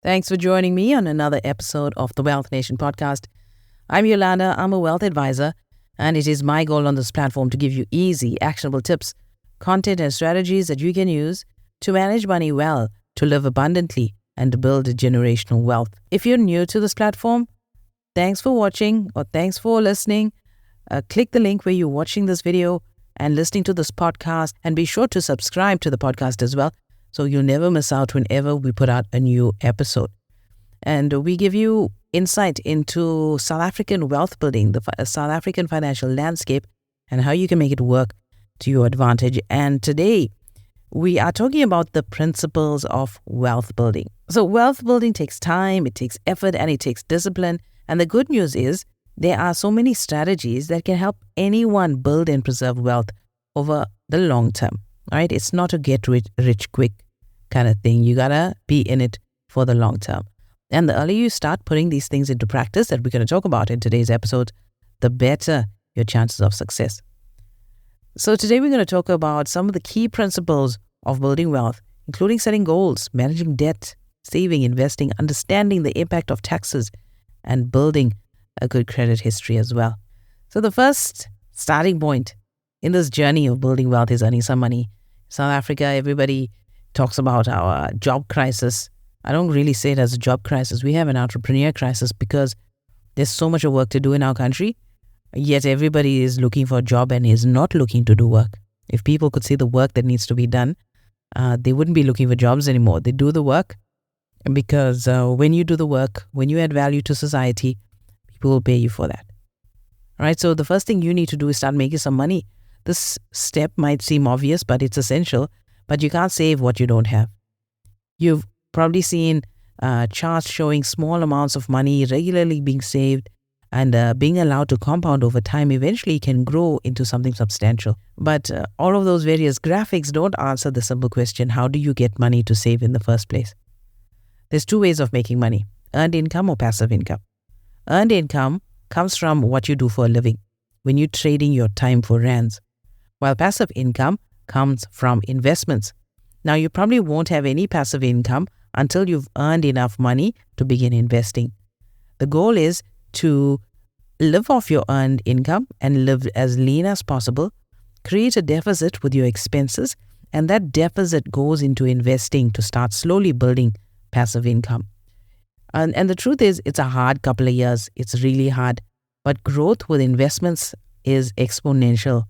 Thanks for joining me on another episode of the Wealth Nation podcast. I'm Yolanda. I'm a wealth advisor, and it is my goal on this platform to give you easy, actionable tips, content, and strategies that you can use to manage money well, to live abundantly, and to build generational wealth. If you're new to this platform, thanks for watching or thanks for listening. Click the link where you're watching this video and listening to this podcast, and be sure to subscribe to the podcast as well, so you'll never miss out whenever we put out a new episode. And we give you insight into South African wealth building, the South African financial landscape, and how you can make it work to your advantage. And today, we are talking about the principles of wealth building. So wealth building takes time, it takes effort, and it takes discipline. And the good news is there are so many strategies that can help anyone build and preserve wealth over the long term. All right, it's not a get rich quick kind of thing. You gotta be in it for the long term. And the earlier you start putting these things into practice that we're going to talk about in today's episode, the better your chances of success. So today we're going to talk about some of the key principles of building wealth, including setting goals, managing debt, saving, investing, understanding the impact of taxes, and building a good credit history as well. So the first starting point in this journey of building wealth is earning some money. South Africa, everybody talks about our job crisis. I don't really say it as a job crisis. We have an entrepreneur crisis because there's so much work to do in our country, yet everybody is looking for a job and is not looking to do work. If people could see the work that needs to be done, they wouldn't be looking for jobs anymore. They do the work because when you do the work, when you add value to society, people will pay you for that. All right, so the first thing you need to do is start making some money. This step might seem obvious, but it's essential. But you can't save what you don't have. You've probably seen charts showing small amounts of money regularly being saved and being allowed to compound over time eventually can grow into something substantial. But all of those various graphics don't answer the simple question, how do you get money to save in the first place? There's two ways of making money, earned income or passive income. Earned income comes from what you do for a living, when you're trading your time for rands, while passive income comes from investments. Now, you probably won't have any passive income until you've earned enough money to begin investing. The goal is to live off your earned income and live as lean as possible, create a deficit with your expenses, and that deficit goes into investing to start slowly building passive income. And the truth is, it's a hard couple of years. It's really hard. But growth with investments is exponential.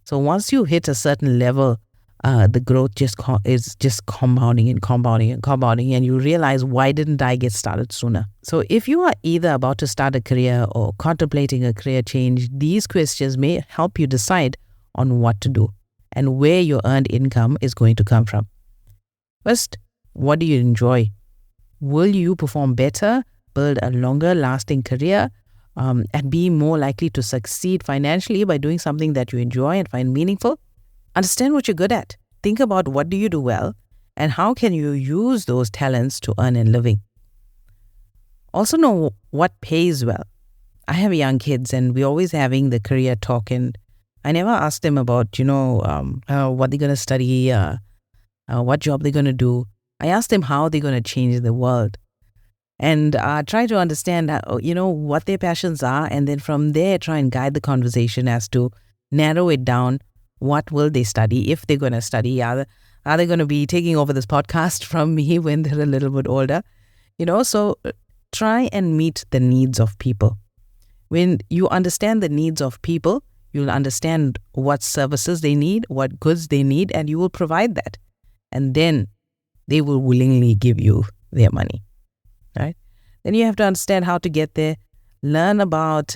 So once you hit a certain level, the growth is just compounding and compounding and compounding, and you realize, why didn't I get started sooner? So if you are either about to start a career or contemplating a career change, these questions may help you decide on what to do and where your earned income is going to come from. First, what do you enjoy? Will you perform better, build a longer lasting career, and be more likely to succeed financially by doing something that you enjoy and find meaningful? Understand what you're good at. Think about what do you do well and how can you use those talents to earn a living. Also know what pays well. I have young kids and we're always having the career talk, and I never ask them about, what they're going to study, what job they're going to do. I ask them how they're going to change the world. And try to understand, what their passions are, and then from there try and guide the conversation as to narrow it down. What will they study if they're going to study? Are they going to be taking over this podcast from me when they're a little bit older? So try and meet the needs of people. When you understand the needs of people, you'll understand what services they need, what goods they need, and you will provide that. And then they will willingly give you their money. Right? Then you have to understand how to get there. Learn about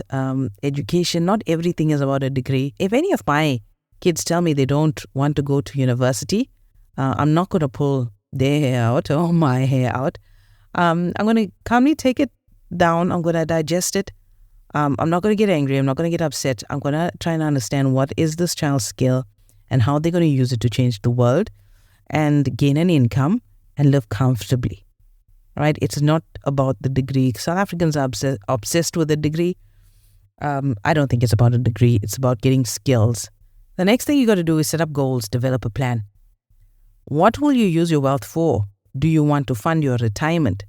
education. Not everything is about a degree. If any of my kids tell me they don't want to go to university, I'm not going to pull their hair out or my hair out. I'm going to calmly take it down. I'm going to digest it. I'm not going to get angry. I'm not going to get upset. I'm going to try and understand what is this child's skill and how they're going to use it to change the world and gain an income and live comfortably. Right? It's not about the degree. South Africans are obsessed with a degree. I don't think it's about a degree. It's about getting skills. The next thing you got to do is set up goals, develop a plan. What will you use your wealth for? Do you want to fund your retirement?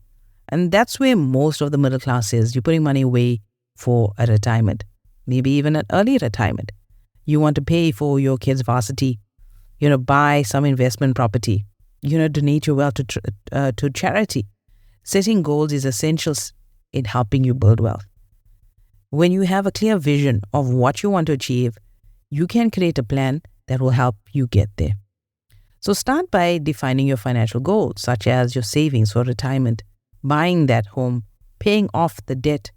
And that's where most of the middle class is. You're putting money away for a retirement, maybe even an early retirement. You want to pay for your kids' varsity, buy some investment property, donate your wealth to charity. Setting goals is essential in helping you build wealth. When you have a clear vision of what you want to achieve, you can create a plan that will help you get there. So start by defining your financial goals, such as your savings for retirement, buying that home, paying off the debt.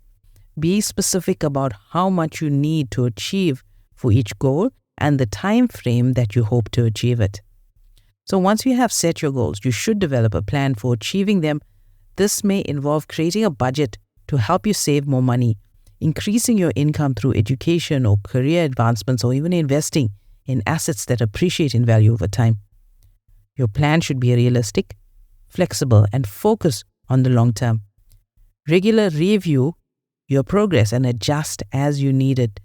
Be specific about how much you need to achieve for each goal and the time frame that you hope to achieve it. So once you have set your goals, you should develop a plan for achieving them. This may involve creating a budget to help you save more money, increasing your income through education or career advancements, or even investing in assets that appreciate in value over time. Your plan should be realistic, flexible, and focus on the long term. Regular review your progress and adjust as you need it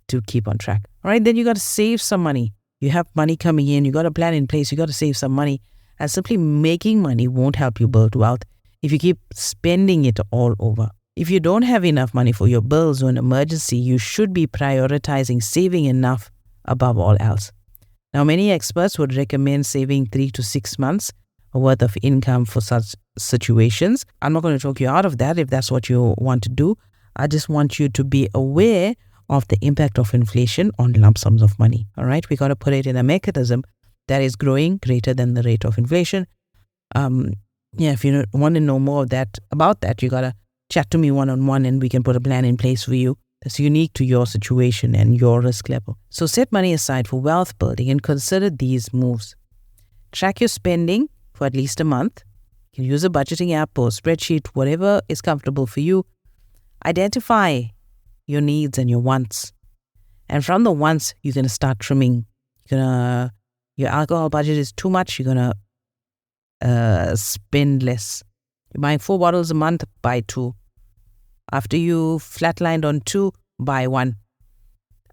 to keep on track. All right, then you got to save some money. You have money coming in, you got a plan in place, you got to save some money. And simply making money won't help you build wealth if you keep spending it all over. If you don't have enough money for your bills or an emergency, you should be prioritizing saving enough above all else. Now, many experts would recommend saving 3 to 6 months worth of income for such situations. I'm not going to talk you out of that if that's what you want to do. I just want you to be aware of the impact of inflation on lump sums of money. All right, we got to put it in a mechanism that is growing greater than the rate of inflation. If you want to know more about that, you got to chat to me one-on-one and we can put a plan in place for you that's unique to your situation and your risk level. So set money aside for wealth building and consider these moves. Track your spending for at least a month. You can use a budgeting app or spreadsheet, whatever is comfortable for you. Identify your needs and your wants. And from the wants, you're going to start trimming. Your alcohol budget is too much, you're going to spend less. You're buying 4 bottles a month, buy 2. After you flatlined on 2, buy 1.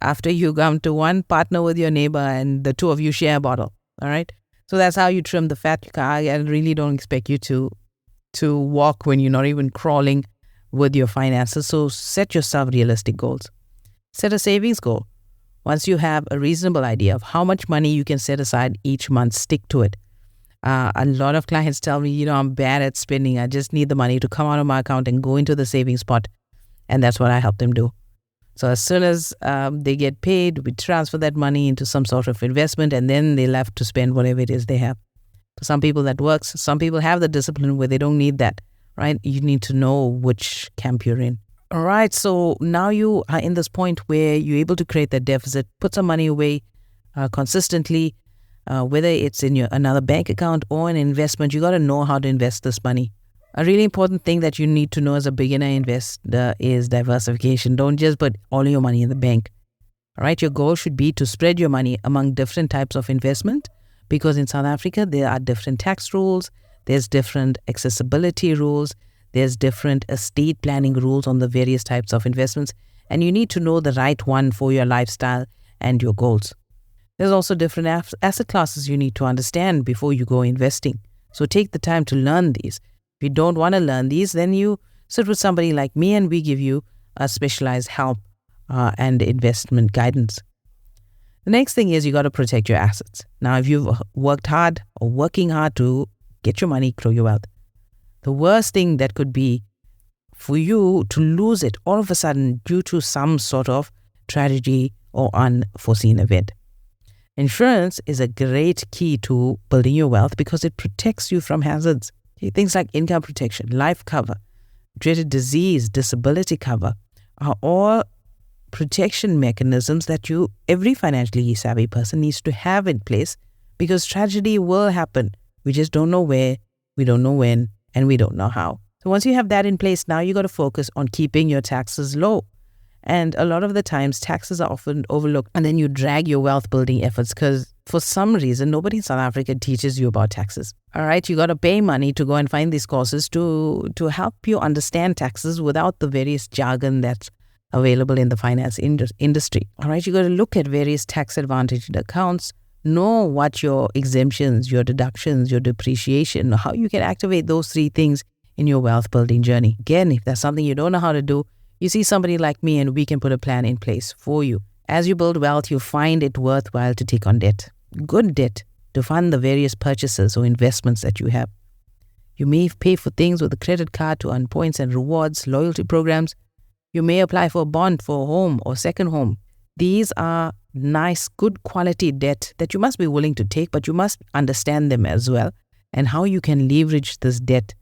After you come to 1, partner with your neighbor and the 2 of you share a bottle. All right. So that's how you trim the fat. I really don't expect you to walk when you're not even crawling with your finances. So set yourself realistic goals. Set a savings goal. Once you have a reasonable idea of how much money you can set aside each month, stick to it. A lot of clients tell me, I'm bad at spending. I just need the money to come out of my account and go into the savings pot. And that's what I help them do. So as soon as they get paid, we transfer that money into some sort of investment and then they're left to spend whatever it is they have. For some people that works. Some people have the discipline where they don't need that, right? You need to know which camp you're in. All right. So now you are in this point where you're able to create that deficit, put some money away consistently, whether it's in another bank account or an investment. You got to know how to invest this money. A really important thing that you need to know as a beginner investor is diversification. Don't just put all your money in the bank. All right. Your goal should be to spread your money among different types of investment, because in South Africa, there are different tax rules. There's different accessibility rules. There's different estate planning rules on the various types of investments. And you need to know the right one for your lifestyle and your goals. There's also different asset classes you need to understand before you go investing. So take the time to learn these. If you don't want to learn these, then you sit with somebody like me and we give you a specialized help and investment guidance. The next thing is you got to protect your assets. Now, if you've worked hard or working hard to get your money, grow your wealth, the worst thing that could be for you to lose it all of a sudden due to some sort of tragedy or unforeseen event. Insurance is a great key to building your wealth because it protects you from hazards. Things like income protection, life cover, dreaded disease, disability cover are all protection mechanisms that every financially savvy person needs to have in place, because tragedy will happen. We just don't know where, we don't know when, and we don't know how. So once you have that in place, now you got to focus on keeping your taxes low. And a lot of the times taxes are often overlooked, and then you drag your wealth building efforts because for some reason, nobody in South Africa teaches you about taxes. All right. You got to pay money to go and find these courses to help you understand taxes without the various jargon that's available in the finance industry. All right. You got to look at various tax advantaged accounts, know what your exemptions, your deductions, your depreciation, how you can activate those 3 things in your wealth building journey. Again, if there's something you don't know how to do, you see somebody like me and we can put a plan in place for you. As you build wealth, you find it worthwhile to take on debt, good debt, to fund the various purchases or investments that you have. You may pay for things with a credit card to earn points and rewards, loyalty programs. You may apply for a bond for a home or second home. These are nice, good quality debt that you must be willing to take, but you must understand them as well and how you can leverage this debt,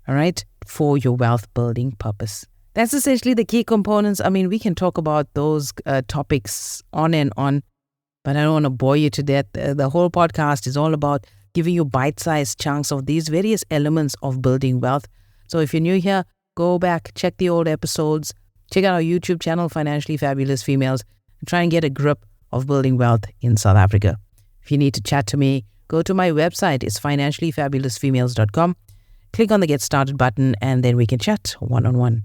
all right, for your wealth building purpose. That's essentially the key components. I mean, we can talk about those topics on and on, but I don't want to bore you to death. The whole podcast is all about giving you bite-sized chunks of these various elements of building wealth. So if you're new here, go back, check the old episodes, check out our YouTube channel, Financially Fabulous Females, and try and get a grip of building wealth in South Africa. If you need to chat to me, go to my website. It's financiallyfabulousfemales.com. Click on the Get Started button, and then we can chat one-on-one.